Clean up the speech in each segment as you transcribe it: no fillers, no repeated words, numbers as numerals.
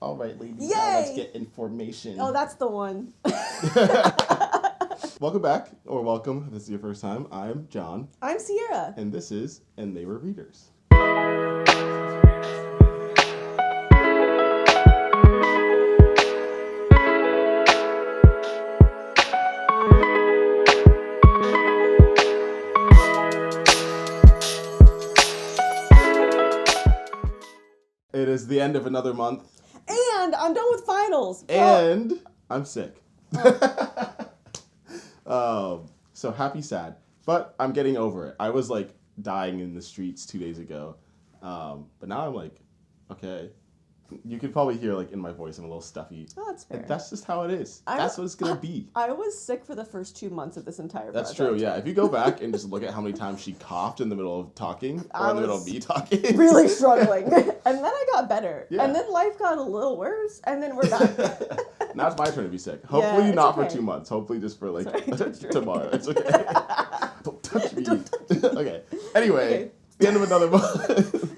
All right, ladies. Yay! Now let's get information. Oh, that's the one. Welcome back, or welcome. If this is your first time. I'm John. I'm Sierra. And this is And They Were Readers. It is the end of another month. And I'm done with finals. And I'm sick. So happy, sad. But I'm getting over it. I was like dying in the streets 2 days ago. But now I'm like, okay. You could probably hear like in my voice I'm a little stuffy. Oh, that's fair. And that's just how it is. That's what it's going to be. I was sick for the first 2 months of this entire That's project. true, yeah. If you go back and just look at how many times she coughed in the middle of talking, or in the middle of me talking. Really struggling. And then I got better. Yeah. And then life got a little worse. And then we're back. Now it's my turn to be sick. Hopefully it's not okay. for 2 months. Hopefully just for like Tomorrow. It's okay. Don't touch me. Okay. Anyway, it's the end of another month.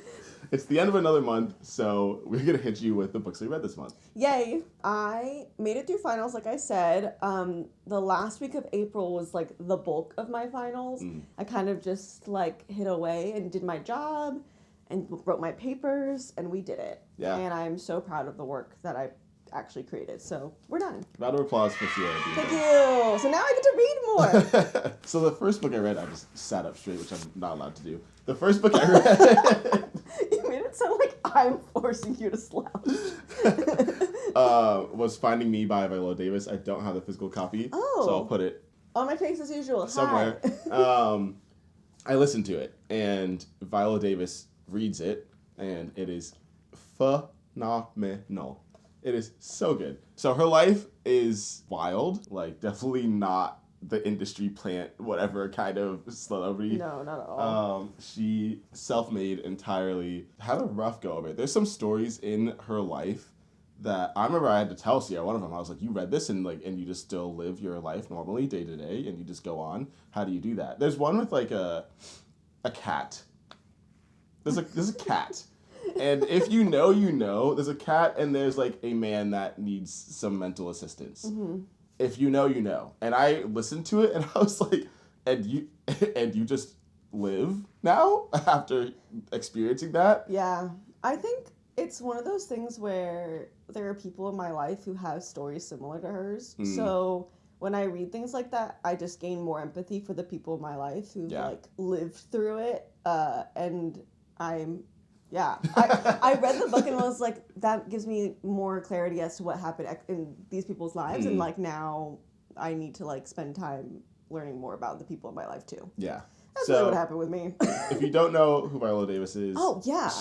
It's the end of another month, so we're going to hit you with the books we read this month. Yay. I made it through finals, like I said. The last week of April was like the bulk of my finals. I kind of just like hit away and did my job and wrote my papers, and we did it. Yeah. And I'm so proud of the work that I actually created. So we're done. Round of applause for Sierra. Thank you. So now I get to read more. So the first book I read, I just sat up straight, which I'm not allowed to do. The first book I read... You made it sound like I'm forcing you to slouch. Was Finding Me by Viola Davis. I don't have the physical copy, Oh. so I'll put it On my face as usual. somewhere. Hi. I listened to it, and Viola Davis reads it, and it is phenomenal. It is so good. So her life is wild, like definitely not the industry plant, whatever kind of celebrity. No, not at all. She self-made entirely, had a rough go of it. There's some stories in her life that I remember I had to tell Sierra one of them. I was like, you read this and you just still live your life normally day to day and you just go on. How do you do that? There's one with like a cat. There's a cat. And if you know, you know. There's a cat and there's like a man that needs some mental assistance. Mm-hmm. If you know, you know. And I listened to it and I was like, and you just live now after experiencing that? Yeah. I think it's one of those things where there are people in my life who have stories similar to hers. So when I read things like that, I just gain more empathy for the people in my life who've like lived through it. And I read the book and was like, that gives me more clarity as to what happened in these people's lives. And like now I need to like spend time learning more about the people in my life too. Yeah. That's really what happened with me. If you don't know who Viola Davis is,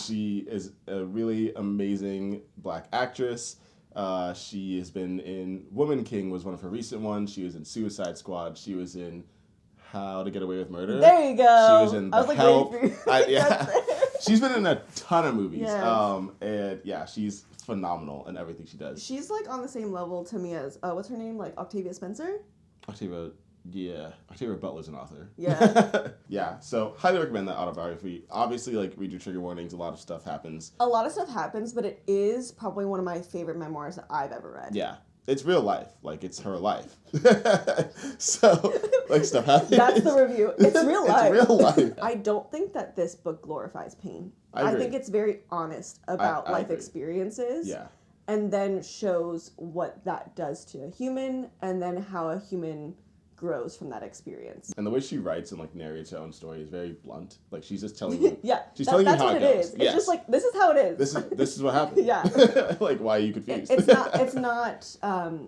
she is a really amazing Black actress. She has been in Woman King was one of her recent ones. She was in Suicide Squad. She was in How to Get Away with Murder. There you go. She was in The Help. Yeah. She's been in a ton of movies. Yes. And yeah, she's phenomenal in everything she does. She's like on the same level to me as what's her name? Like Octavia Spencer? Octavia Butler's an author. Yeah. Yeah, so highly recommend that autobiography. Obviously, like, read your trigger warnings. A lot of stuff happens. A lot of stuff happens, but it is probably one of my favorite memoirs that I've ever read. Yeah. It's real life. Like, it's her life. So, like, stuff happens. That's the review. It's real life. It's real life. I don't think that this book glorifies pain. I agree. think it's very honest about I life agree. experiences. Yeah. And then shows what that does to a human and then how a human grows from that experience. And the way she writes and like narrates her own story is very blunt. Like she's just telling you. Yeah, she's telling you how it goes. Is. It's just like this is how it is. This is what happened. Yeah. Like why are you confused? It's not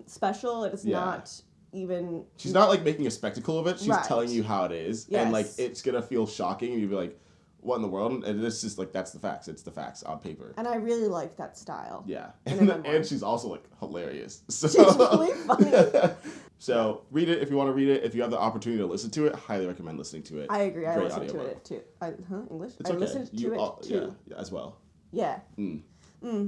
special. It's not even. She's not like making a spectacle of it. She's Right. telling you how it is, Yes. and like it's gonna feel shocking, and you'll be like, "What in the world?" And it's just like that's the facts. It's the facts on paper. And I really like that style. Yeah, And and she's also like hilarious. So, she's really funny. So read it if you want to read it. If you have the opportunity to listen to it, highly recommend listening to it. I agree. I Great listened to audiobook. it too. English? It's I okay. listened to it too. Yeah, as well. Yeah. Do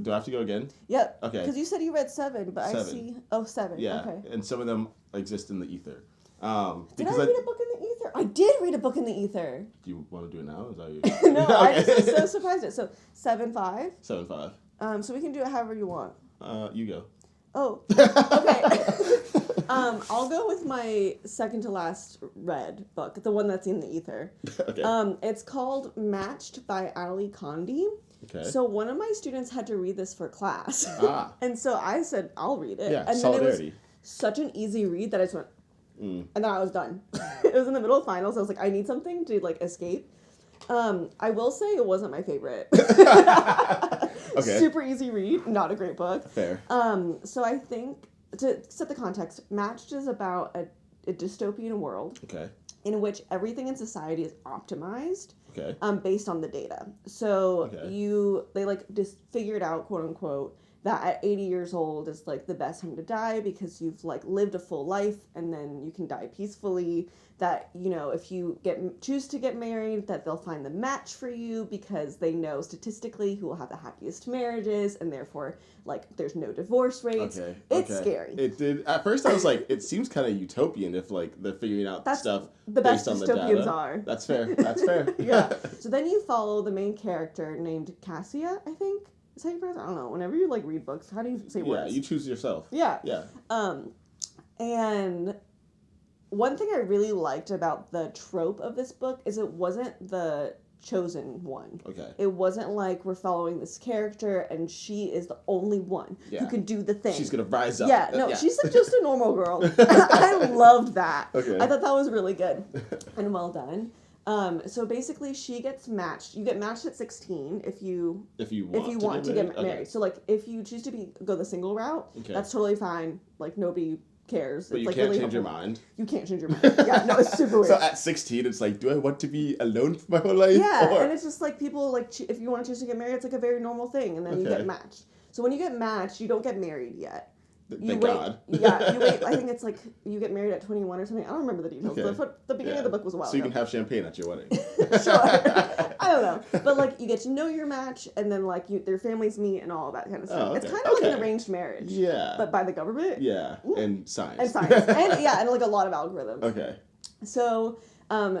I have to go again? Yep. Okay. Because you said you read 7, but 7. I see. Oh, 7. Yeah, Okay. and some of them exist in the ether. Did I read a book in the ether? I did read a book in the ether. Do you want to do it now? Is that you? No, I just was so surprised. So 7-5. 7-5. So we can do it however you want. You go. Oh, okay. I'll go with my second to last read book, the one that's in the ether. Okay. It's called Matched by Ali Condi. Okay. So one of my students had to read this for class. Ah. And so I said, I'll read it. Yeah, and solidarity. then it was such an easy read that I just went, and then I was done. It was in the middle of finals. I was like, I need something to like escape. I will say it wasn't my favorite. Okay. Super easy read, not a great book. Fair. So I think, to set the context, Matched is about a dystopian world Okay. in which everything in society is optimized Okay. based on the data. So Okay. they like just figured out, quote unquote, that at 80 years old is like the best time to die because you've like lived a full life and then you can die peacefully. That, you know, if you choose to get married, that they'll find the match for you because they know statistically who will have the happiest marriages and therefore like there's no divorce rates. Okay. It's okay. scary. It did. At first, I was like, it seems kind of utopian if like they're figuring out That's stuff the based best on the dystopians data. are. That's fair. That's fair. Yeah. So then you follow the main character named Cassia, I think. Is that your pronounce? I don't know. Whenever you like read books, how do you say words? Yeah, you choose yourself. Yeah. Yeah. And one thing I really liked about the trope of this book is it wasn't the chosen one. Okay. It wasn't like we're following this character and she is the only one who can do the thing. She's gonna rise up. Yeah, no, she's like just a normal girl. I loved that. Okay. I thought that was really good and well done. So basically she gets matched. You get matched at 16 if you want to get married. Okay. So like if you choose to go the single route, that's totally fine. Like nobody cares. But it's you like can't really change your helpful. mind. You can't change your mind. Yeah, no, it's super weird. So at 16, it's like, do I want to be alone for my whole life? Yeah, and it's just like people like if you want to choose to get married, it's like a very normal thing, and then you get matched. So when you get matched, you don't get married yet. Thank God. Yeah, you wait. I think it's like you get married at 21 or something. I don't remember the details. Okay. The beginning of the book was a while So you ago. can have champagne at your wedding. Sure. I don't know. But like you get to know your match and then like their families meet and all that kind of stuff. Oh, okay. It's kind of like an arranged marriage. Yeah. But by the government. Yeah. And science. And science. and like a lot of algorithms. Okay. So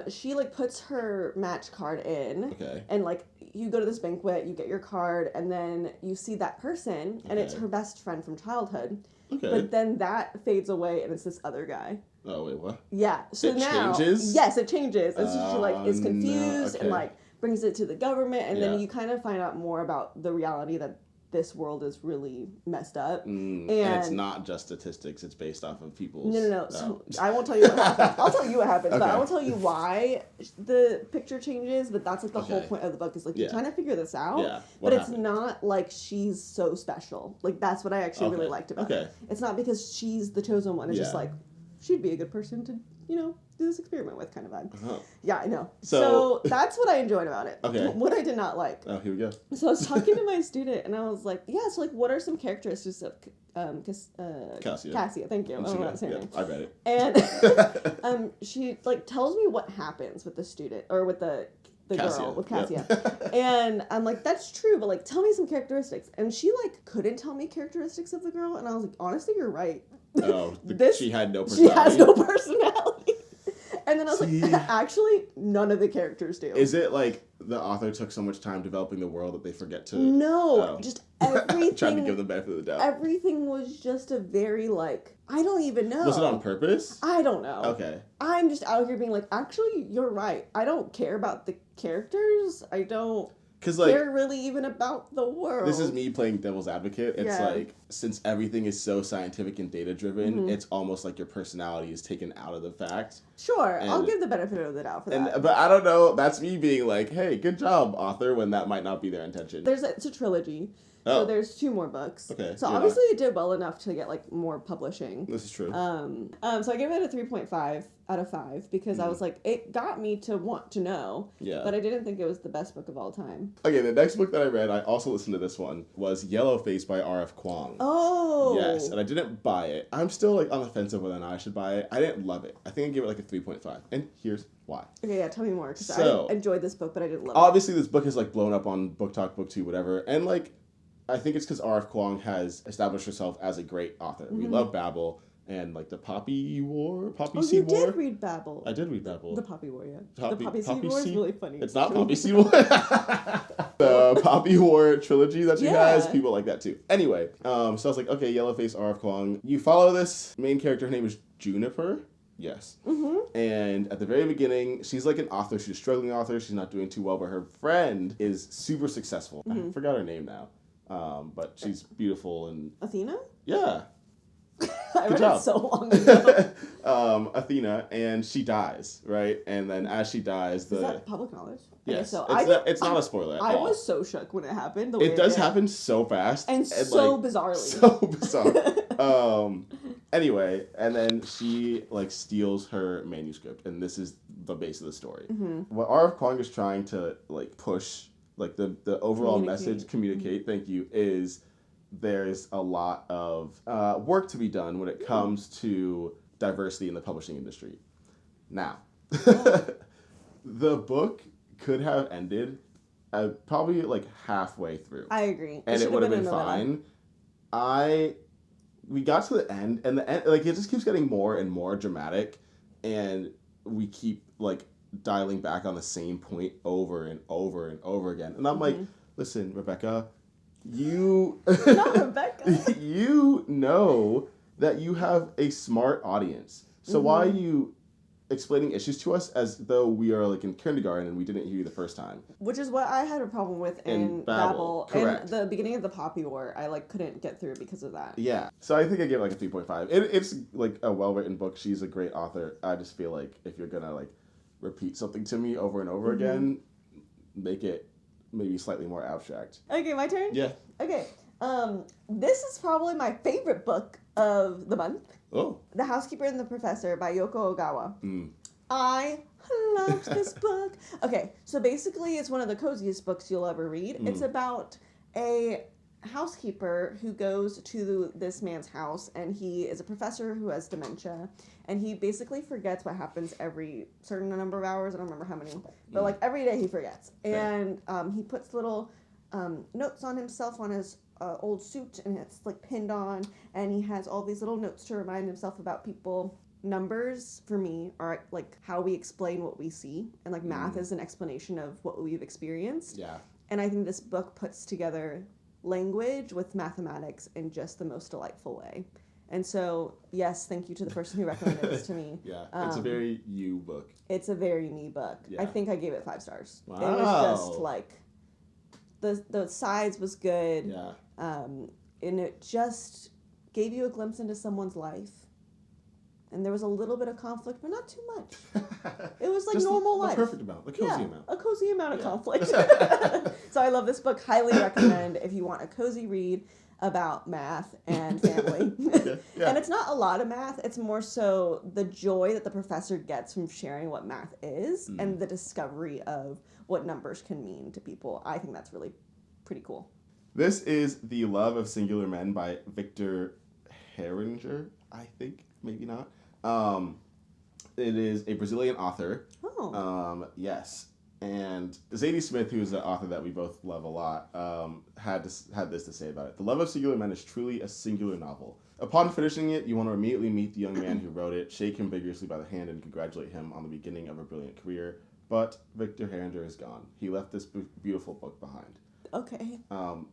she like puts her match card in. Okay. And like you go to this banquet, you get your card, and then you see that person and it's her best friend from childhood. Okay. But then that fades away and it's this other guy. Oh, wait, what? Yeah. So it now changes? Yes, it changes. And so she like is confused no. Okay. and like brings it to the government and then you kind of find out more about the reality that this world is really messed up. And it's not just statistics, it's based off of people's... No. So I won't tell you what happens. I'll tell you what happens, but I won't tell you why the picture changes, but that's like the whole point of the book is like you're trying to figure this out. Yeah. But it's not like she's so special. Like that's what I actually really liked about it. It's not because she's the chosen one. It's just like she'd be a good person to, do this experiment with kind of vibe. Uh-huh. Yeah, I know. So that's what I enjoyed about it. Okay. What I did not like. Oh, here we go. So I was talking to my student and I was like, yeah, so like what are some characteristics of Cassia, thank you. I don't know how to say her name. I read it. And she like tells me what happens with the student or with the girl with Cassia. Yep. And I'm like, that's true, but like tell me some characteristics. And she like couldn't tell me characteristics of the girl and I was like, honestly, you're right. Oh, she had no personality. She has no personality. And then I was like, actually, none of the characters do. Is it like the author took so much time developing the world that they forget to... No, just everything... Trying to give them the benefit of the doubt. Everything was just a very, like, I don't even know. Was it on purpose? I don't know. Okay. I'm just out here being like, actually, you're right. I don't care about the characters. I don't... Because like, they're really even about the world. This is me playing devil's advocate. It's like, since everything is so scientific and data driven, it's almost like your personality is taken out of the fact. Sure, I'll give the benefit of the doubt for that. But I don't know, that's me being like, hey, good job, author, when that might not be their intention. It's a trilogy. So there's 2 more books. Okay. So obviously it did well enough to get like more publishing. This is true. So I gave it a 3.5 out of 5 because I was like, it got me to want to know. Yeah. But I didn't think it was the best book of all time. Okay, the next book that I read, I also listened to this one, was Yellowface by R.F. Kuang. Oh. Yes, and I didn't buy it. I'm still like on the fence of whether or not I should buy it. I didn't love it. I think I gave it like a 3.5. And here's why. Okay, yeah, tell me more. Because I enjoyed this book, but I didn't love it. Obviously, this book is like blown up on Book Talk, Book 2, whatever. And like, I think it's because R.F. Kuang has established herself as a great author. We love Babel. and like the Poppy Oh, Seed you War. did read Babel. I did read Babel. The Poppy War, yeah. Poppy- the Poppy Seed Poppy War is Seed- really funny. It's not Poppy Seed War. The Poppy War trilogy that she has, people like that too. Anyway, so I was like, okay, Yellowface, R.F. Kuang. You follow this main character. Her name is Juniper. Yes. Mm-hmm. And at the very beginning, she's like an author. She's a struggling author. She's not doing too well, but her friend is super successful. I forgot her name now. But she's beautiful and... Athena? Yeah. I read job. it so long ago. Athena, and she dies, right? And then as she dies, Is that public knowledge? Yes. So It's not a spoiler at all. I was so shook when it happened. The way It does did. happen so fast. And so like, bizarrely. So bizarre. Anyway, and then she like steals her manuscript, and this is the base of the story. Mm-hmm. What R.F. Kuang is trying to like push, like the overall message, communicate. Thank you. Is there's a lot of work to be done when it comes to diversity in the publishing industry. Now, the book could have ended probably like halfway through. I agree. And it would have been fine. We got to the end, and the end, like, it just keeps getting more and more dramatic, and we keep like dialing back on the same point over and over and over again. And I'm like, listen, Rebecca, you Not Rebecca. you know that you have a smart audience. So why are you explaining issues to us as though we are like in kindergarten and we didn't hear you the first time? Which is what I had a problem with in Babel. Correct. And the beginning of the Poppy War, I like couldn't get through because of that. Yeah. So I think I gave it like a 3.5. It's like a well-written book. She's a great author. I just feel like if you're gonna like repeat something to me over and over again, make it maybe slightly more abstract. Okay, my turn? Yeah. Okay. This is probably my favorite book of the month. Oh. The Housekeeper and the Professor by Yoko Ogawa. Mm. I loved this book. Okay, so basically it's one of the coziest books you'll ever read. It's about a housekeeper who goes to this man's house, and he is a professor who has dementia, and he basically forgets what happens every certain number of hours. I don't remember how many, but like every day he forgets. And he puts little notes on himself on his old suit, and it's like pinned on, and he has all these little notes to remind himself about people. Numbers for me are like how we explain what we see, and like math is an explanation of what we've experienced. Yeah. And I think this book puts together language with mathematics in just the most delightful way. And so, yes, thank you to the person who recommended this to me. Yeah, it's a very you book. It's a very me book. Yeah. I think I gave it 5 stars. Wow. It was just like the size was good. Yeah. And it just gave you a glimpse into someone's life. And there was a little bit of conflict, but not too much. It was like just normal the life. perfect amount, the cozy amount. A cozy amount of Yeah. conflict. So I love this book. Highly recommend if you want a cozy read about math and family. Yeah. And it's not a lot of math. It's more so the joy that the professor gets from sharing what math is and the discovery of what numbers can mean to people. I think that's really pretty cool. This is The Love of Singular Men by Victor Herringer, I think. Maybe not. It is a Brazilian author. Oh. Yes. And Zadie Smith, who is an author that we both love a lot, had this to say about it. The Love of Singular Men is truly a singular novel. Upon finishing it, you want to immediately meet the young man who wrote it, shake him vigorously by the hand, and congratulate him on the beginning of a brilliant career. But Victor Herringer is gone. He left this beautiful book behind. Okay.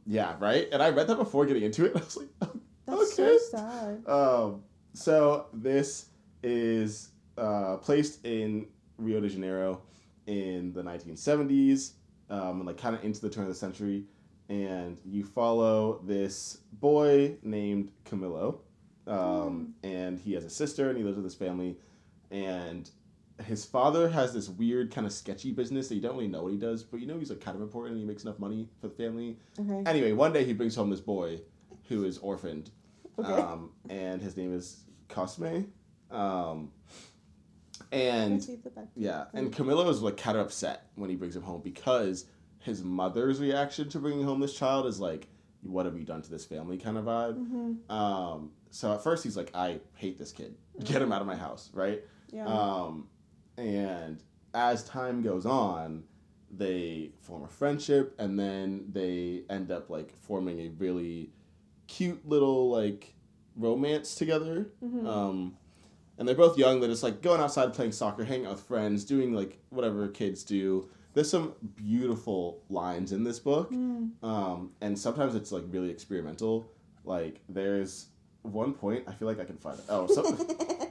Yeah, right? And I read that before getting into it, and I was like, oh, That's okay. so sad. So this is placed in Rio de Janeiro in the 1970s, and like kind of into the turn of the century, and you follow this boy named Camilo, and he has a sister, and he lives with his family, and his father has this weird kind of sketchy business that you don't really know what he does, but you know he's like kind of important and he makes enough money for the family. Okay. Anyway, one day he brings home this boy who is orphaned. Okay. And his name is Cosme. And yeah, and Camilo is like kind of upset when he brings him home because his mother's reaction to bringing home this child is like, what have you done to this family kind of vibe. So at first he's like, I hate this kid. Get him out of my house, right? Yeah. And as time goes on, they form a friendship, and then they end up like forming a really cute little like romance together. Mm-hmm. And they're both young. They're just like going outside playing soccer, hanging out with friends, doing like whatever kids do. There's some beautiful lines in this book. And sometimes it's like really experimental. Like there's one point, I feel like I can find it. Oh,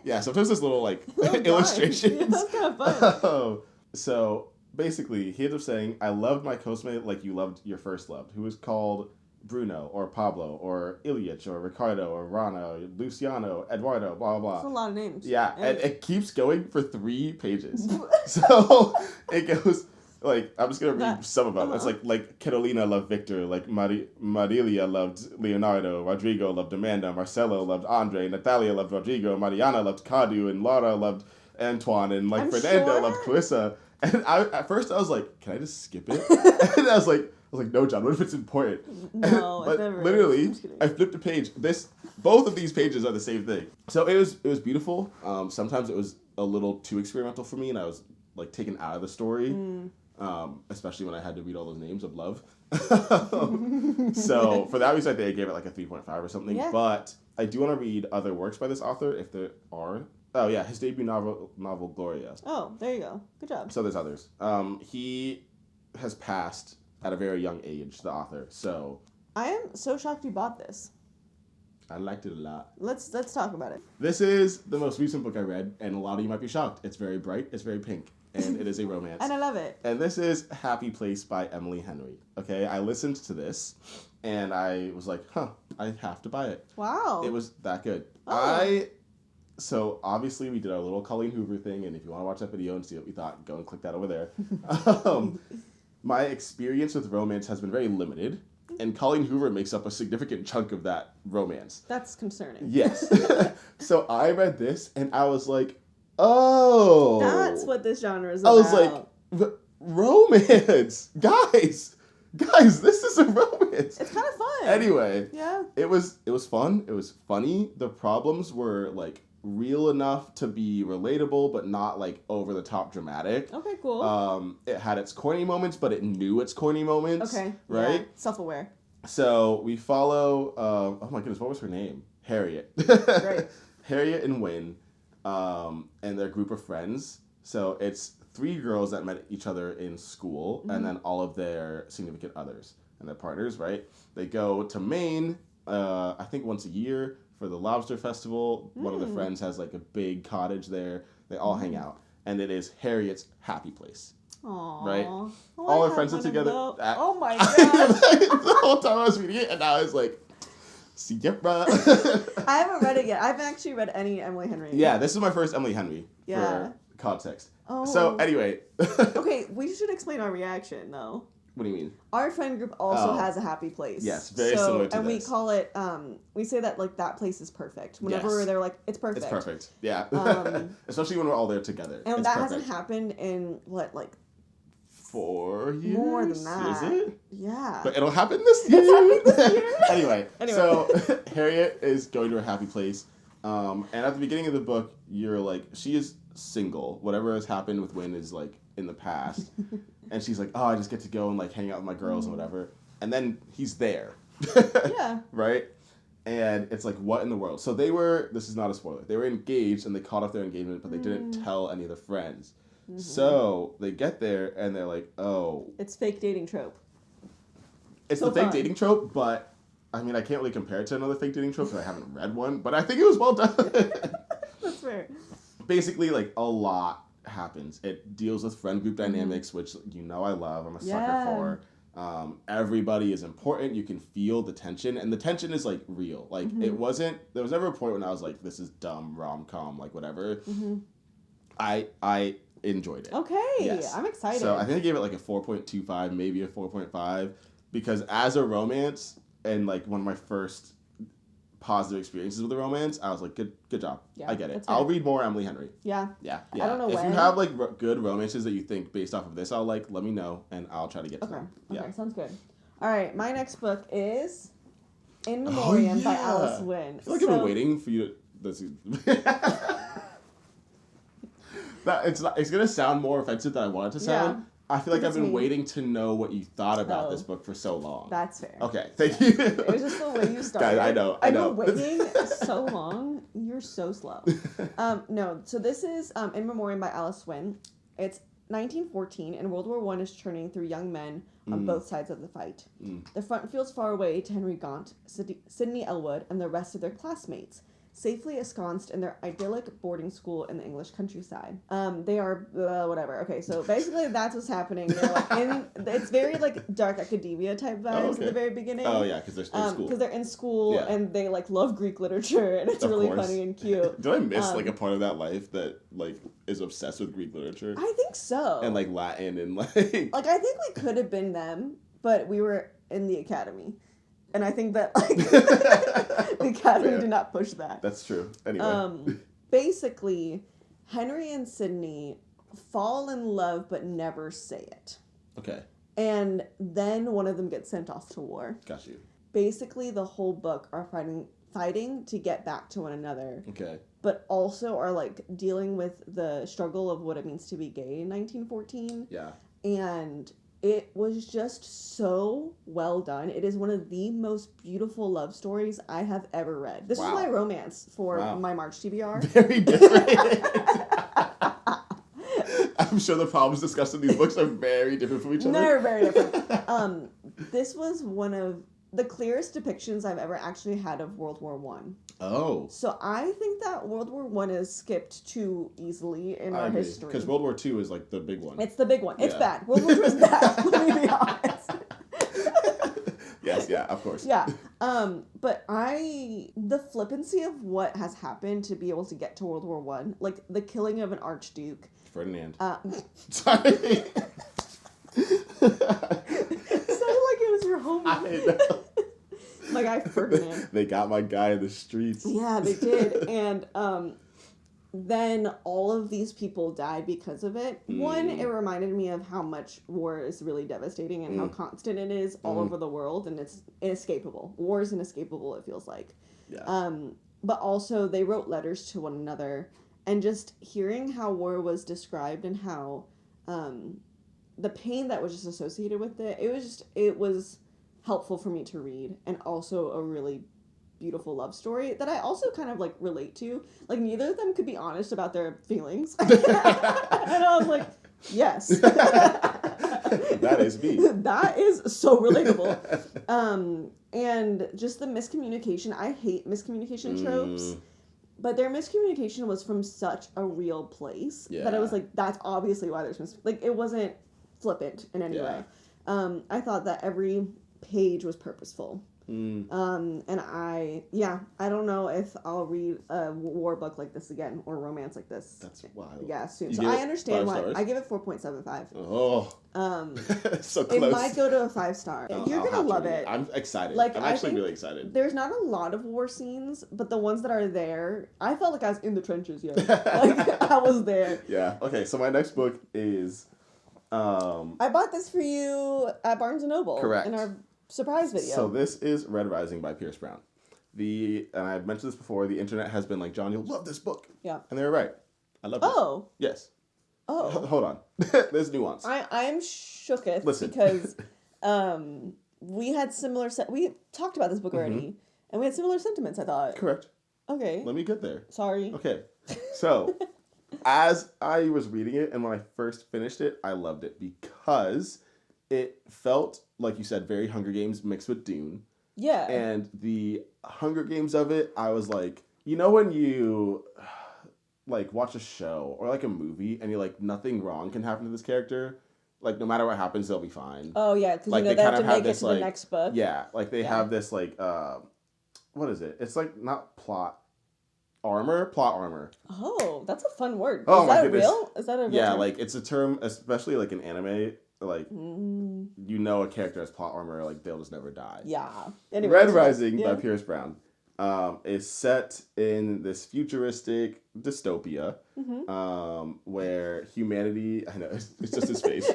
yeah, sometimes there's little like illustrations. Yeah, that's kind of fun. So basically, he ends up saying, I loved my postmate like you loved your first love, who was called Bruno or Pablo or Ilyich or Ricardo or Rana or Luciano, Eduardo, blah, blah, blah. That's a lot of names. Yeah, and it keeps going for 3 pages. So it goes, like, I'm just going to read some of them. It's like Carolina loved Victor, like Marilia loved Leonardo, Rodrigo loved Amanda, Marcelo loved Andre, Natalia loved Rodrigo, Mariana loved Cadu, and Laura loved Antoine, and like Fernando loved Clarissa. And at first I was like, can I just skip it? And I was like, no, John, what if it's important? No, but literally, I flipped a page. Both of these pages are the same thing. So it was beautiful. Sometimes it was a little too experimental for me, and I was like taken out of the story. Especially when I had to read all those names of love. So for that reason, I think I gave it like a 3.5 or something. Yeah. But I do want to read other works by this author, if there are. Oh yeah, his debut novel Gloria. Oh, there you go. Good job. So there's others. He has passed at a very young age, the author. So I am so shocked you bought this. I liked it a lot. Let's talk about it. This is the most recent book I read, and a lot of you might be shocked. It's very bright, it's very pink, and it is a romance. And I love it. And this is Happy Place by Emily Henry. Okay, I listened to this, and I was like, I have to buy it. Wow. It was that good. So obviously we did our little Colleen Hoover thing, and if you want to watch that video and see what we thought, go and click that over there. My experience with romance has been very limited, and Colleen Hoover makes up a significant chunk of that romance. That's concerning. Yes. So I read this, and I was like, oh. That's what this genre is about. I was like, romance! Guys, this is a romance! It's kind of fun. Anyway. Yeah. It was fun. It was funny. The problems were, like, real enough to be relatable, but not like over the top dramatic. Okay, cool. It had its corny moments, but it knew its corny moments. Okay. Right? Yeah. Self-aware. So we follow oh my goodness, what was her name? Harriet. Right. Harriet and Wynn, and their group of friends. So it's 3 girls that met each other in school, and then all of their significant others and their partners, right? They go to Maine, I think once a year, for the Lobster Festival. One of the friends has like a big cottage there. They all hang out. And it is Harriet's happy place. Aww. Right? Oh, all her friends are together. Oh my god. The whole time I was reading it, and I was like, Sierra. I haven't read it yet. I haven't actually read any Emily Henry. Yeah, this is my first Emily Henry for context. Oh. So anyway. Okay, we should explain our reaction though. What do you mean? Our friend group also has a happy place. Yes, very similar to and this. we call it, we say that, like, that place is perfect. Whenever they're like, it's perfect. It's perfect, yeah. Especially when we're all there together. And that hasn't happened in, what, like... 4 years? More than that. Is it? Yeah. But it'll happen this year. It's happening this year? Anyway, so Harriet is going to her happy place. And at the beginning of the book, you're like, she is single. Whatever has happened with Wynn is, like, in the past. And she's like, oh, I just get to go and, like, hang out with my girls and whatever. And then he's there. Yeah. Right? And it's like, what in the world? So they were, this is not a spoiler, they were engaged and they called off their engagement, but they didn't tell any of their friends. Mm-hmm. So they get there and they're like, oh. It's fake dating trope. It's so the fake dating trope, but, I mean, I can't really compare it to another fake dating trope because I haven't read one, but I think it was well done. That's fair. Basically, like, a lot happens. It deals with friend group dynamics, which you know I love. I'm a sucker for. Everybody is important. You can feel the tension, and the tension is like real. Like it wasn't. There was never a point when I was like, "This is dumb rom-com," like whatever. I enjoyed it. Okay, yes. I'm excited. So I think I gave it like a 4.25, maybe a 4.5, because as a romance and like one of my first positive experiences with a romance, I was like, good job. Yeah, I get it. I'll read more Emily Henry. Yeah. Yeah. I don't know if when. you have like good romances that you think based off of this, I'll like, let me know and I'll try to get to them. Okay, sounds good. All right, my next book is In Memoriam by Alice Wynn. I feel like I've been waiting for you to... It's gonna sound more offensive than I want it to sound. I feel like I've It's been me. waiting to know what you thought about Oh. this book for so long. That's fair. Okay, thank you. It was just the way you started. Guys, I know. I've been waiting so long. You're so slow. No, so this is In Memoriam by Alice Wynne. It's 1914, and World War I is churning through young men on both sides of the fight. The front feels far away to Henry Gaunt, Sidney Elwood, and the rest of their classmates, safely ensconced in their idyllic boarding school in the English countryside. They are whatever. Okay, so basically that's what's happening. They're like it's very like dark academia type vibes at the very beginning. Oh yeah, because they're in school. Because they're in school and they like love Greek literature, and it's really funny and cute. Did I miss like a part of that life that like is obsessed with Greek literature? I think so. And like Latin and like I think we could have been them, but we were in the academy. And I think that like the academy did not push that. That's true. Anyway. Basically, Henry and Sydney fall in love but never say it. Okay. And then one of them gets sent off to war. Got you. Basically, the whole book are fighting to get back to one another. Okay. But also are like dealing with the struggle of what it means to be gay in 1914. Yeah. And it was just so well done. It is one of the most beautiful love stories I have ever read. This was my romance for my March TBR. Very different. I'm sure the problems discussed in these books are very different from each other. They're very different. This was one of the clearest depictions I've ever actually had of World War One. Oh. So I think that World War One is skipped too easily in our history. Because World War II is like the big one. It's the big one. It's bad. World War II is bad. Let me be honest. Yes, yeah, of course. Yeah. But the flippancy of what has happened to be able to get to World War One, like the killing of an archduke. Ferdinand. Sorry. It sounded like it was your homie. I know. My guy Ferdinand. They got my guy in the streets. Yeah, they did. And then all of these people died because of it. One, it reminded me of how much war is really devastating and how constant it is all over the world, and it's inescapable. War is inescapable, it feels like. Yeah. But also, they wrote letters to one another, and just hearing how war was described and how the pain that was just associated with it, it was helpful for me to read, and also a really beautiful love story that I also kind of like relate to. Like neither of them could be honest about their feelings. And I was like, yes. That is me. That is so relatable. And just the miscommunication. I hate miscommunication tropes. But their miscommunication was from such a real place that I was like, that's obviously why there's it wasn't flippant in any way. I thought that every page was purposeful. And I don't know if I'll read a war book like this again or a romance like this. That's wild. Yeah, soon. So I understand why. I give it 4.75. Oh. So close. It might go to a 5-star. You're going to love it. I'm excited. Like, I'm actually really excited. There's not a lot of war scenes, but the ones that are there, I felt like I was in the trenches, Like, I was there. Yeah. Okay, so my next book is... I bought this for you at Barnes & Noble. Correct. In our surprise video. So this is Red Rising by Pierce Brown. And I've mentioned this before, the internet has been like, John, you'll love this book. Yeah. And they were right. I love it. Oh. Yes. Oh. Hold on. There's nuance. I am shooketh. Listen. Because we had similar... we talked about this book already, and we had similar sentiments, I thought. Correct. Okay. Let me get there. Sorry. Okay. So, as I was reading it, and when I first finished it, I loved it because it felt, like you said, very Hunger Games mixed with Dune. Yeah. And the Hunger Games of it, I was like, you know when you like watch a show or like a movie and you're like, nothing wrong can happen to this character? Like, no matter what happens, they'll be fine. Oh, yeah, because like, they have to make it to the next book. Yeah, like they have this like, what is it? It's like not plot armor. Oh, that's a fun word. Oh, is my that goodness. real? Is that a real Yeah, term? like it's a term, especially like in anime. Like, you know a character has plot armor, like, they'll just never die. Yeah. Anyway, Red Rising by Pierce Brown is set in this futuristic dystopia where humanity... I know, it's just his face.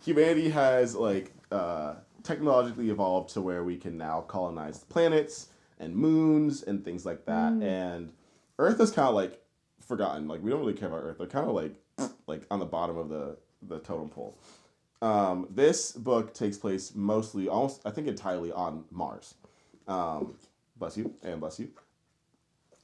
Humanity has, like, technologically evolved to where we can now colonize planets and moons and things like that. And Earth is kind of, like, forgotten. Like, we don't really care about Earth. They're kind of like on the bottom of the totem pole. This book takes place mostly, almost, I think entirely on Mars. Bless you, and bless you,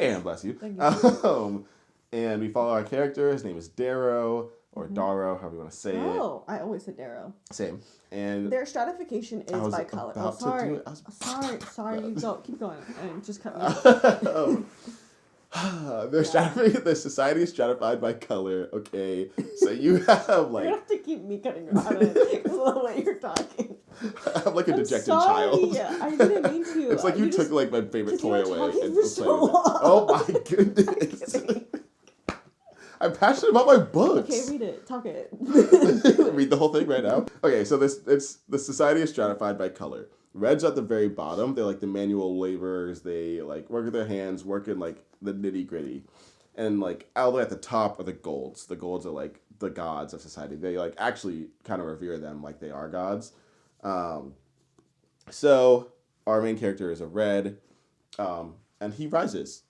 and bless you. Thank you. And we follow our character. His name is Darrow, or Darrow, however you want to say it. Oh, I always said Darrow. Same. And their stratification is by color. Oh, sorry. Sorry. You go. Keep going. And just cut me off. The society is stratified by color. Okay, so you have like. You have to keep me cutting you out because of the way you're talking. I'm like a dejected child. I didn't mean to. It's like you took like my favorite toy away and for so long. Oh my goodness. I'm passionate about my books. Okay, read it. Talk it. Read the whole thing right now. Okay, so the society is stratified by color. Reds at the very bottom. They're like the manual laborers. They like work with their hands, work in like the nitty gritty, and like all the way at the top are the golds. The golds are like the gods of society. They like actually kind of revere them like they are gods. So our main character is a red. And he rises.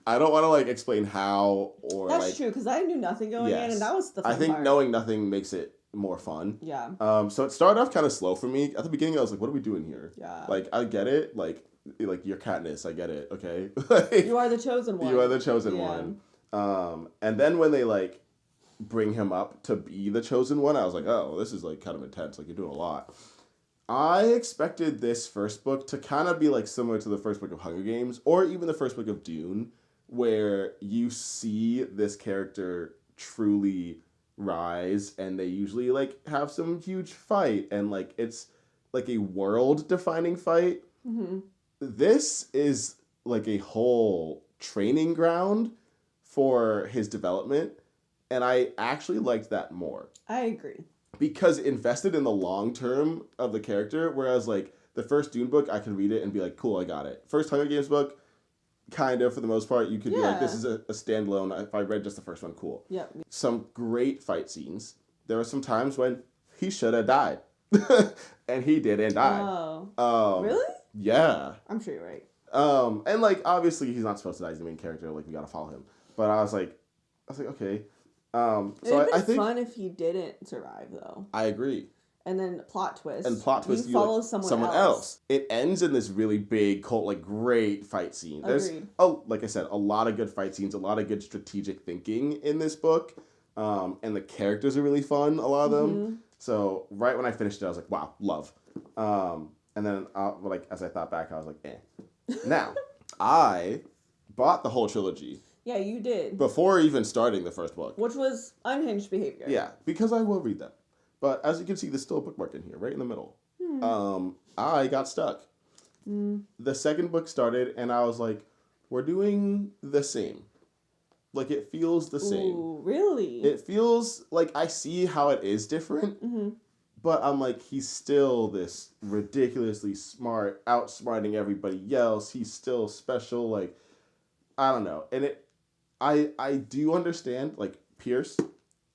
I don't want to like explain how or That's like. true because I knew nothing going in, and that was the fun I think part. knowing nothing makes it more fun. Yeah. So it started off kind of slow for me. At the beginning, I was like, "What are we doing here?" Yeah. Like I get it. Like your Katniss, I get it. Okay. Like, you are the chosen one. You are the chosen one. And then when they like bring him up to be the chosen one, I was like, "Oh, this is like kind of intense. Like you're doing a lot." I expected this first book to kind of be like similar to the first book of Hunger Games or even the first book of Dune, where you see this character truly rise and they usually like have some huge fight and like it's like a world defining fight. Mm-hmm. This is like a whole training ground for his development, and I actually liked that more. I agree. Because it invested in the long term of the character, whereas like the first Dune book, I could read it and be like, cool, I got it. First Hunger Games book, kind of for the most part, you could be like, this is a standalone. If I read just the first one, cool. Yep. Some great fight scenes. There were some times when he should have died, and he didn't die. Oh. Really? Yeah. I'm sure you're right. And like obviously he's not supposed to die. He's the main character. Like we gotta follow him. But I was like, okay. So It'd be think fun if he didn't survive, though. I agree. And then plot twist. You follow like, someone else. It ends in this really big, like great fight scene. There's, Agreed. like I said, a lot of good fight scenes, a lot of good strategic thinking in this book, and the characters are really fun. A lot of them. Mm-hmm. So right when I finished it, I was like, wow, love. And then like as I thought back, I was like, eh. Now I bought the whole trilogy. Yeah, you did. Before even starting the first book. Which was unhinged behavior. Yeah, because I will read them. But as you can see, there's still a bookmark in here, right in the middle. I got stuck. The second book started, and I was like, we're doing the same. Like, it feels the same. Ooh, really? It feels like I see how it is different, but I'm like, he's still this ridiculously smart, outsmarting everybody else. He's still special. Like, I don't know. And I do understand, like, Pierce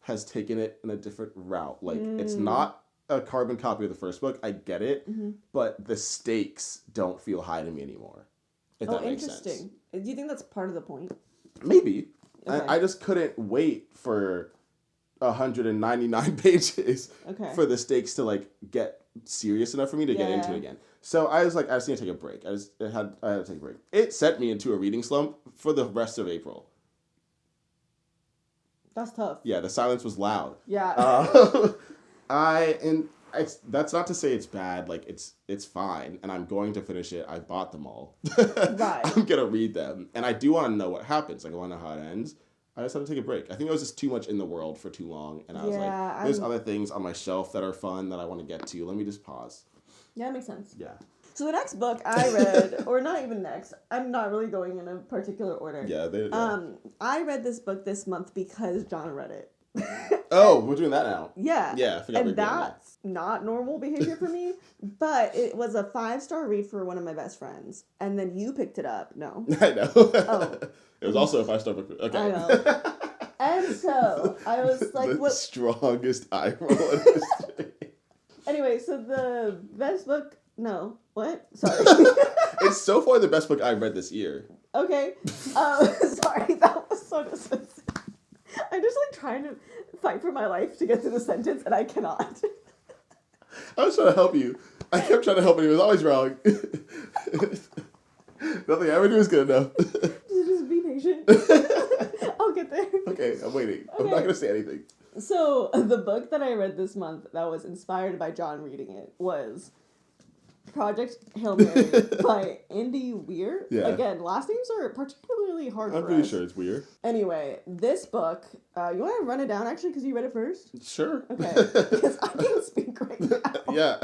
has taken it in a different route. Like, it's not a carbon copy of the first book. I get it. But the stakes don't feel high to me anymore. If that makes sense. Interesting. Do you think that's part of the point? Maybe. Okay. I just couldn't wait for 199 pages for the stakes to, like, get serious enough for me to get into it again. So I was like, I just need to take a break. I had to take a break. It sent me into a reading slump for the rest of April. That's tough. Yeah, the silence was loud. Yeah. That's not to say it's bad. Like it's fine, and I'm going to finish it. I bought them all. Right. I'm gonna read them, and I do want to know what happens. Like I want to know how it ends. I just had to take a break. I think it was just too much in the world for too long, and I was like, "There's other things on my shelf that are fun that I want to get to. Let me just pause." Yeah, that makes sense. Yeah. So the next book I read, or not even next, I'm not really going in a particular order. Yeah. I read this book this month because John read it. Oh, we're doing that now. Yeah. Yeah, I forgot. And that's not normal behavior for me, but it was a 5-star read for one of my best friends. And then you picked it up. No. I know. Oh. It was also a 5-star book. Okay. I know. And so I was like, the strongest eye roll in history. Anyway, so the best book. No. What? Sorry. It's so far the best book I've read this year. Okay. Sorry, that was so trying to fight for my life to get through the sentence, and I cannot. I was trying to help you. I kept trying to help you. It was always wrong. Nothing I ever do is good enough. Just be patient. I'll get there. Okay, I'm waiting. Okay. I'm not going to say anything. So, the book that I read this month that was inspired by John reading it was Project Hail Mary by Andy Weir. Yeah. Again, last names are particularly hard I'm for pretty us. sure it's weird. Anyway, this book, you want to run it down actually because you read it first? Sure. Okay, because I can't speak right now. Yeah.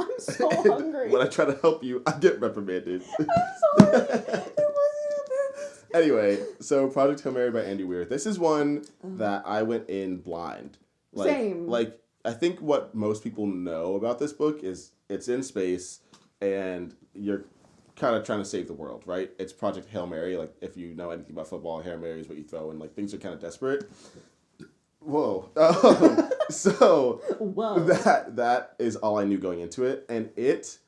I'm so hungry. When I try to help you, I get reprimanded. I'm sorry. It wasn't on purpose. Anyway, so Project Hail Mary by Andy Weir. This is one that I went in blind. Same. Like, I think what most people know about this book is it's in space and you're kind of trying to save the world, right? It's Project Hail Mary. Like, if you know anything about football, Hail Mary is what you throw and, like, things are kind of desperate. Whoa. So Whoa. that is all I knew going into it. And it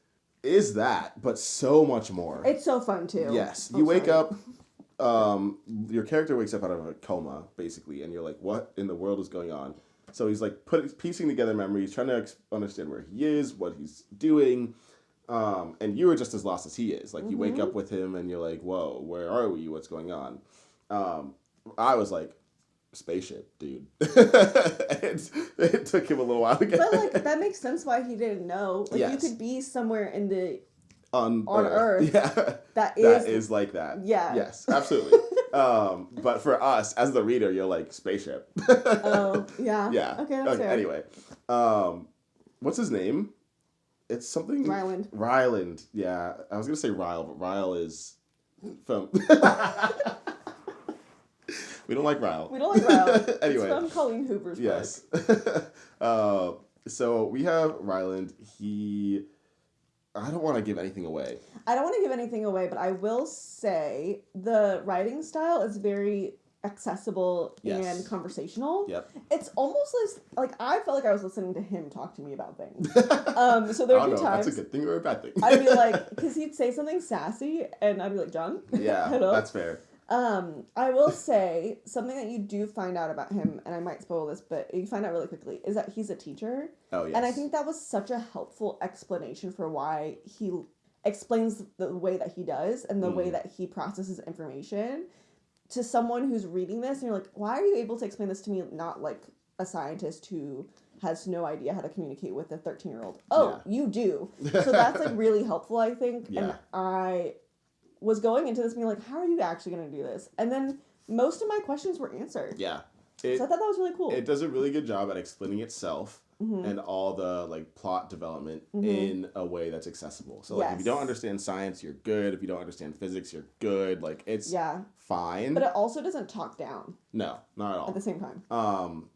is that, but so much more. It's so fun too. Yes. You wake up, your character wakes up out of a coma, basically, and you're like, what in the world is going on? So he's like piecing together memories, trying to understand where he is, what he's doing. And you are just as lost as he is. Like, you wake up with him and you're like, whoa, where are we? What's going on? I was like, spaceship, dude. It took him a little while to get But, like, that makes sense why he didn't know. Like, Yes. you could be somewhere in the... on Earth. Yeah. That is like that. Yeah. Yes, absolutely. But for us, as the reader, you're like, spaceship. Oh, yeah. Yeah. Okay, that's fair. Anyway, what's his name? It's something... Ryland. Yeah. I was going to say Ryle, but Ryle is from... We don't like Ryle. We don't like Ryle. Anyway. It's from Colleen Hoover's Yes. book. So we have Ryland. I don't want to give anything away. I don't want to give anything away, but I will say the writing style is very accessible and conversational. Yep. It's almost like I felt like I was listening to him talk to me about things. So there would be times that's a good thing or a bad thing. I'd be like, because he'd say something sassy, and I'd be like, John? Yeah, Hello? that's fair. I will say something that you do find out about him, and I might spoil this, but you find out really quickly, is that he's a teacher. Oh, yes. And I think that was such a helpful explanation for why he explains the way that he does and the way that he processes information to someone who's reading this, and you're like, why are you able to explain this to me, not like a scientist who has no idea how to communicate with a 13-year-old? Oh, you do. So that's like really helpful, I think. Yeah. And I was going into this being like, how are you actually going to do this? And then most of my questions were answered. Yeah. So I thought that was really cool. It does a really good job at explaining itself and all the like plot development in a way that's accessible. So like if you don't understand science, you're good. If you don't understand physics, you're good. Like it's fine. But it also doesn't talk down. No, not at all. At the same time.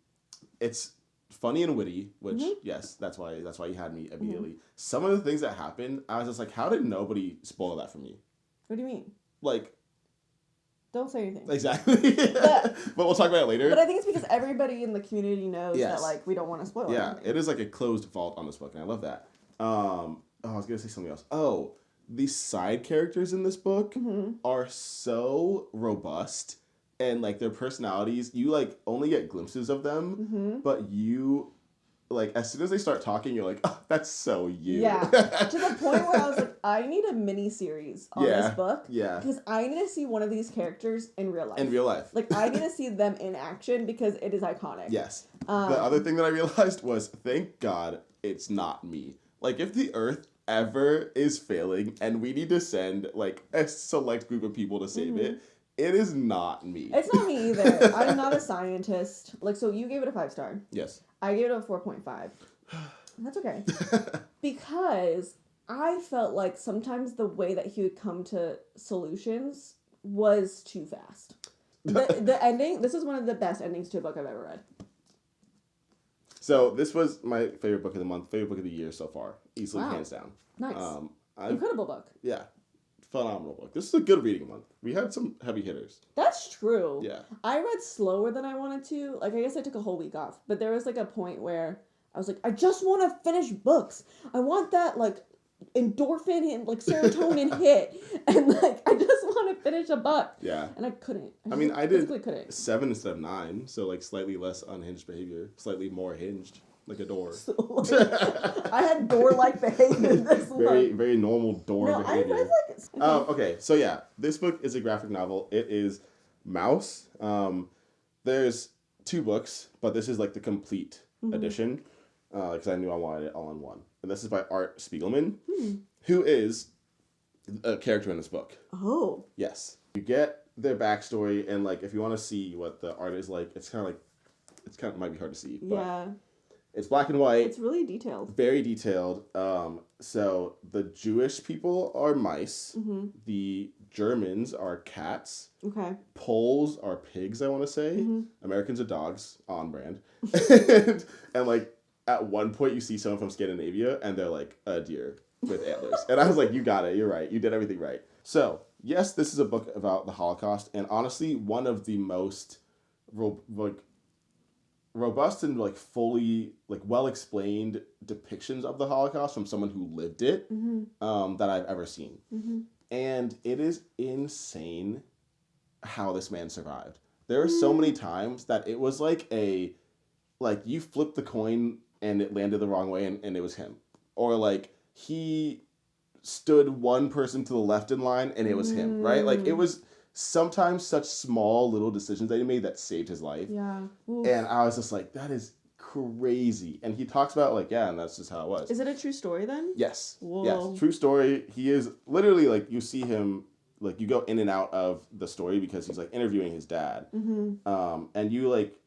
It's funny and witty, which yes, that's why you had me immediately. Some of the things that happened, I was just like, how did nobody spoil that for me? What do you mean? Like, don't say anything. Exactly. But we'll talk about it later. But I think it's because everybody in the community knows that like we don't want to spoil anything. It is like a closed vault on this book, and I love that. I was gonna say something else. Oh, the side characters in this book are so robust, and like their personalities, you like only get glimpses of them, but you like as soon as they start talking, you're like, oh, that's so you. Yeah. To the point where I was like, I need a mini series on this book. Yeah. Because I need to see one of these characters in real life. In real life. Like I need to see them in action because it is iconic. Yes. The other thing that I realized was, thank God it's not me. Like if the Earth ever is failing and we need to send like a select group of people to save it, it is not me. It's not me either. I'm not a scientist. Like, so you gave it a 5-star. Yes. I gave it a 4.5. That's okay. Because I felt like sometimes the way that he would come to solutions was too fast. The ending, this is one of the best endings to a book I've ever read. So this was my favorite book of the month, favorite book of the year so far. Easily, hands down. Nice. Incredible book. Yeah. Phenomenal book. This is a good reading month. We had some heavy hitters. That's true. Yeah. I read slower than I wanted to. Like, I guess I took a whole week off. But there was, like, a point where I was like, I just want to finish books. I want that, like, endorphin and, like, serotonin hit. And, like, I just want to finish a book. Yeah. And I couldn't. I mean, I did couldn't. 7 instead of 9, so like slightly less unhinged behavior, slightly more hinged, like a door. So, like, I had door-like behavior in this Very, one. very normal door No, behavior. I read like... Okay, so yeah, this book is a graphic novel. It is Mouse. There's 2 books, but this is like the complete edition, because I knew I wanted it all in one. And this is by Art Spiegelman, who is a character in this book. Oh. Yes. You get their backstory, and like if you want to see what the art is like, it might be hard to see. But Yeah. it's black and white. It's really detailed. Very detailed. So the Jewish people are mice. Mm-hmm. The Germans are cats. Okay. Poles are pigs, I want to say. Mm-hmm. Americans are dogs, on brand. and like at one point you see someone from Scandinavia and they're like a deer with antlers. And I was like, you got it. You're right. You did everything right. So, yes, this is a book about the Holocaust, and honestly, one of the most robust and like fully like well explained depictions of the Holocaust from someone who lived it that I've ever seen. Mm-hmm. And it is insane how this man survived. There are so many times that it was like you flipped the coin and it landed the wrong way and it was him. Or like he stood one person to the left in line and it was him, right? Like it was sometimes such small little decisions that he made that saved his life. Yeah. Oof. And I was just like, that is crazy. And he talks about like, yeah, and that's just how it was. Is it a true story then? Yes. Whoa. Yes. True story. He is literally like, you see him, like you go in and out of the story because he's like interviewing his dad. Mm-hmm. And you like,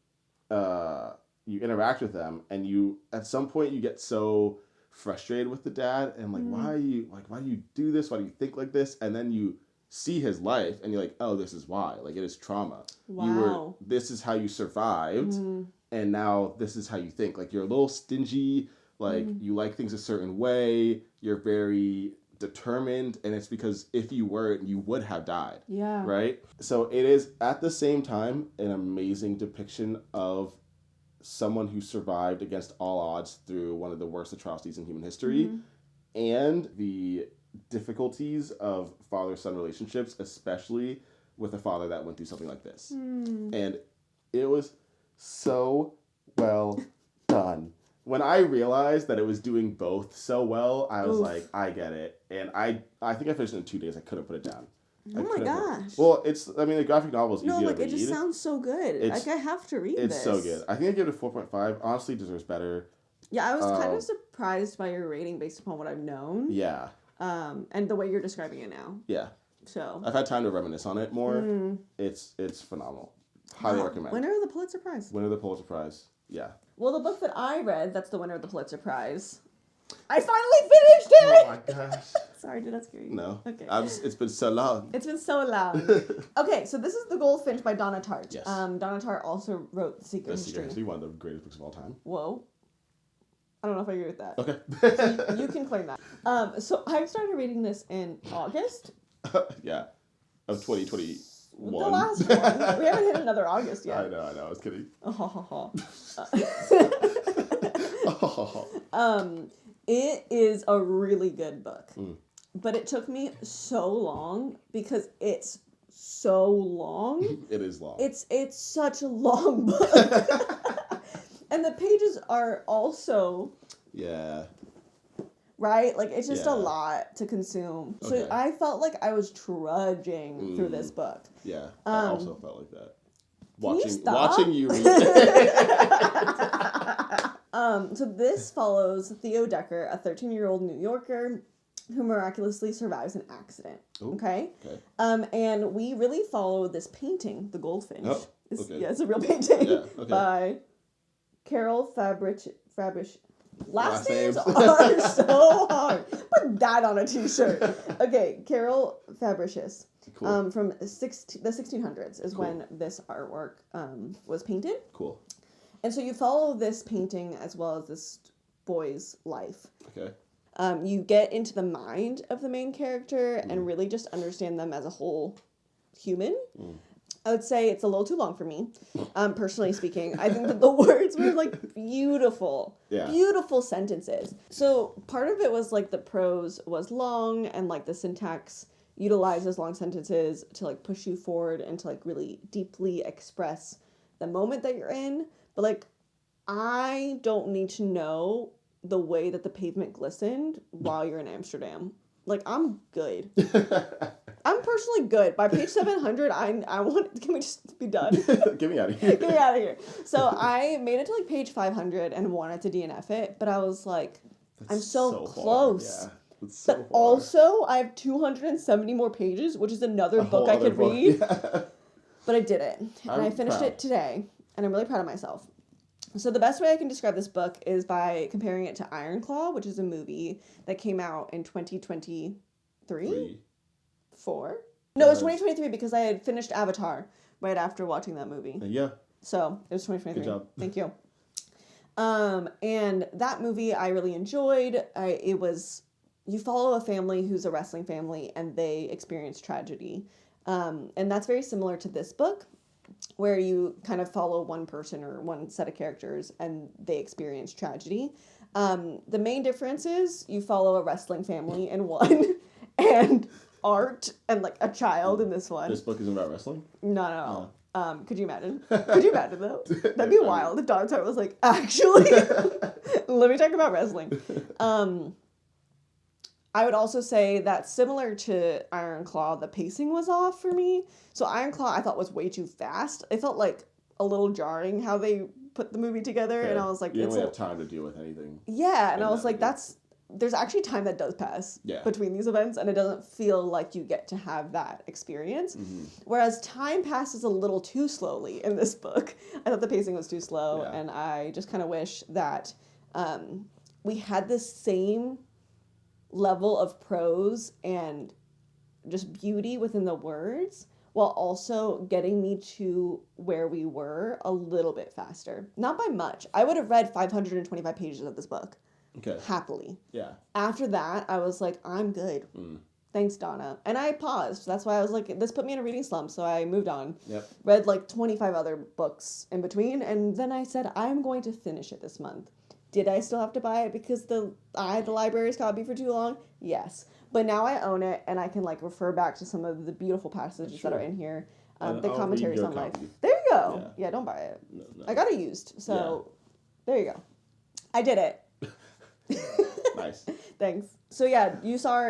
you interact with them and you, at some point you get so frustrated with the dad and like, why do you do this? Why do you think like this? And then you see his life and you're like, oh, this is why. Like it is trauma. Wow. This is how you survived. And now this is how you think. Like you're a little stingy. Like you like things a certain way. You're very determined. And it's because if you weren't, you would have died. Yeah. Right? So it is at the same time an amazing depiction of someone who survived against all odds through one of the worst atrocities in human history. And the difficulties of father-son relationships, especially with a father that went through something like this. And it was so well done. When I realized that it was doing both so well, I was like, I get it. And I think I finished it in 2 days. I couldn't put it down. Oh my gosh. The graphic novel is easy to read. It just sounds so good. I have to read this. It's so good. I think I gave it a 4.5. Honestly, deserves better. Yeah, I was kind of surprised by your rating based upon what I've known. Yeah. And the way you're describing it now. Yeah. So I've had time to reminisce on it more. It's phenomenal. Highly recommend. Winner of the Pulitzer Prize. Winner of the Pulitzer Prize. Yeah. Well, the book that I read, that's the winner of the Pulitzer Prize. I finally finished it! Oh my gosh. Sorry, did that scare you? No. Okay. It's been so long. It's been so long. Okay, so this is The Goldfinch by Donna Tartt. Yes. Donna Tartt also wrote The Secret History. One of the greatest books of all time. Whoa. I don't know if I agree with that. Okay. So you can claim that. So I started reading this in August. Yeah. Of 2021. The last one. We haven't hit another August yet. I know. I was kidding. It is a really good book. But it took me so long because it's so long. It is long. It's such a long book. And the pages are also... Yeah. Right? Like, it's just a lot to consume. Okay. So I felt like I was trudging through this book. Yeah, I also felt like that. Stop? Watching you read it. So this follows Theo Decker, a 13-year-old New Yorker who miraculously survives an accident. Ooh, okay? Okay. And we really follow this painting, The Goldfinch. Oh, okay. Yeah, it's a real painting. Yeah, okay. By Carol Fabrish. Last names names. are so hard. Put that on a t-shirt. Okay, Carol Fabricius. Cool. From the 1600s is when this artwork was painted. Cool. And so you follow this painting as well as this boy's life. Okay. You get into the mind of the main character and really just understand them as a whole human. I would say it's a little too long for me, personally speaking. I think that the words were, like, beautiful. Yeah. Beautiful sentences. So part of it was, like, the prose was long and, like, the syntax utilizes long sentences to like push you forward and to like really deeply express the moment that you're in. But like, I don't need to know the way that the pavement glistened while you're in Amsterdam. Like, I'm good. I'm personally good. By page 700, I want. Can we just be done? Get me out of here. Get me out of here. So I made it to like page 500 and wanted to DNF it, but I was like, I'm so close. Yeah. That's so But also, I have 270 more pages, which is another book I could read. Yeah. But I did it, and I finished it today, and I'm really proud of myself. So the best way I can describe this book is by comparing it to Iron Claw, which is a movie that came out in 2023? 4? No, it was 2023 because I had finished Avatar right after watching that movie. Yeah. So it was 2023. Good job. Thank you. And that movie I really enjoyed. You follow a family who's a wrestling family and they experience tragedy. And that's very similar to this book, where you kind of follow one person or one set of characters and they experience tragedy. The main difference is you follow a wrestling family in one and art and like a child in this one. This book isn't about wrestling? Not at all. Could you imagine? Could you imagine though? That'd be wild if Don's Heart was like, actually, let me talk about wrestling. I would also say that similar to Iron Claw, the pacing was off for me. So Iron Claw I thought was way too fast. It felt like a little jarring how they put the movie together. Fair. And I was like, you don't really have time to deal with anything. Yeah, and I was like, there's actually time that does pass between these events, and it doesn't feel like you get to have that experience. Mm-hmm. Whereas time passes a little too slowly in this book. I thought the pacing was too slow, and I just kind of wish that we had the same level of prose and just beauty within the words while also getting me to where we were a little bit faster. Not by much. I would have read 525 pages of this book. Okay. Happily. Yeah. After that, I was like, I'm good. Thanks, Donna. And I paused. That's why I was like, this put me in a reading slump, so I moved on. Yep. Read like 25 other books in between, and then I said, I'm going to finish it this month. Did I still have to buy it because the library's copy for too long? Yes. But now I own it, and I can like refer back to some of the beautiful passages that are in here. The commentaries on life. There you go. Yeah, don't buy it. No. I got it used, so there you go. I did it. Nice. Thanks. So yeah, you saw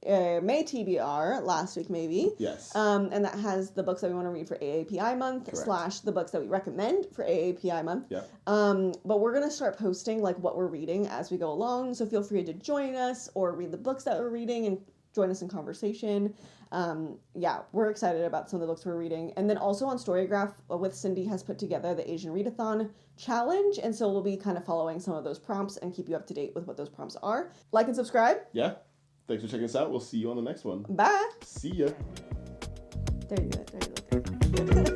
May TBR last week maybe. Yes. And that has the books that we want to read for AAPI month / the books that we recommend for AAPI month. Yeah. But we're gonna start posting like what we're reading as we go along. So feel free to join us or read the books that we're reading and join us in conversation. We're excited about some of the books we're reading. And then also on Storygraph with Cindy has put together the Asian Readathon challenge. And so we'll be kind of following some of those prompts and keep you up to date with what those prompts are. Like and subscribe. Yeah. Thanks for checking us out. We'll see you on the next one. Bye. See ya. There you go.